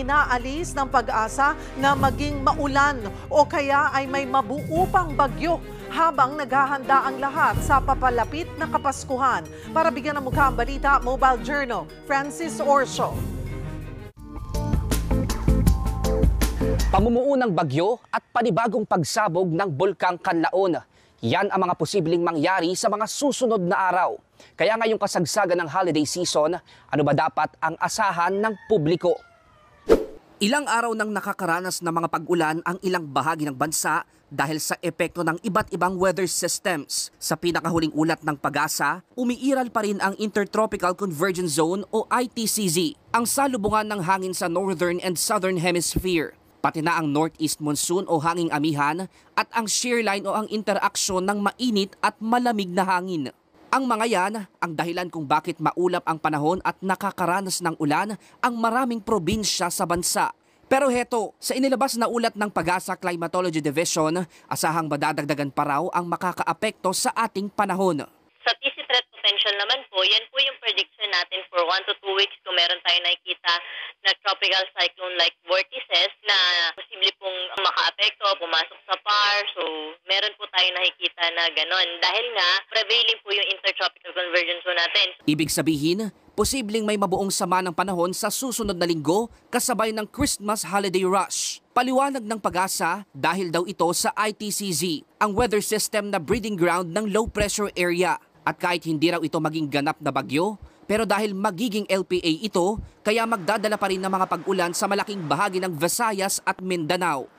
inaalis ng Pag-asa na maging maulan o kaya ay may mabuo pang bagyo habang naghahanda ang lahat sa papalapit na Kapaskuhan. Para bigyan ng mukha ang balita, Mobile Journal, Francis Orso. Pamumuo ng bagyo at panibagong pagsabog ng Bulkang Kanlaon. Yan ang mga posibleng mangyari sa mga susunod na araw. Kaya ngayong kasagsagan ng holiday season, ano ba dapat ang asahan ng publiko? Ilang araw nang nakakaranas ng mga pag-ulan ang ilang bahagi ng bansa dahil sa epekto ng iba't ibang weather systems. Sa pinakahuling ulat ng Pag-asa, umiiral pa rin ang Intertropical Convergence Zone o ITCZ, ang salubungan ng hangin sa Northern and Southern Hemisphere. Pati na ang northeast monsoon o hanging amihan at ang shear line o ang interaksyon ng mainit at malamig na hangin. Ang mga yan ang dahilan kung bakit maulap ang panahon at nakakaranas ng ulan ang maraming probinsya sa bansa. Pero heto, sa inilabas na ulat ng Pag-asa Climatology Division, asahang madadagdagan pa raw ang makakaapekto sa ating panahon. Sa TC threat potential naman po, yan po yung prediction natin for 1 to 2 weeks kung meron tayo nakikita na tropical cyclone-like vortices na posible pong makaapekto, pumasok sa PAR. So, meron po tayo nakikita na ganon. Dahil nga, prevailing po yung intertropical convergence zone natin. Ibig sabihin, posibleng may mabuong sama ng panahon sa susunod na linggo kasabay ng Christmas holiday rush. Paliwanag ng Pag-asa dahil daw ito sa ITCZ, ang weather system na breeding ground ng low pressure area. At kahit hindi raw ito maging ganap na bagyo, pero dahil magiging LPA ito, kaya magdadala pa rin ng mga pag-ulan sa malaking bahagi ng Visayas at Mindanao.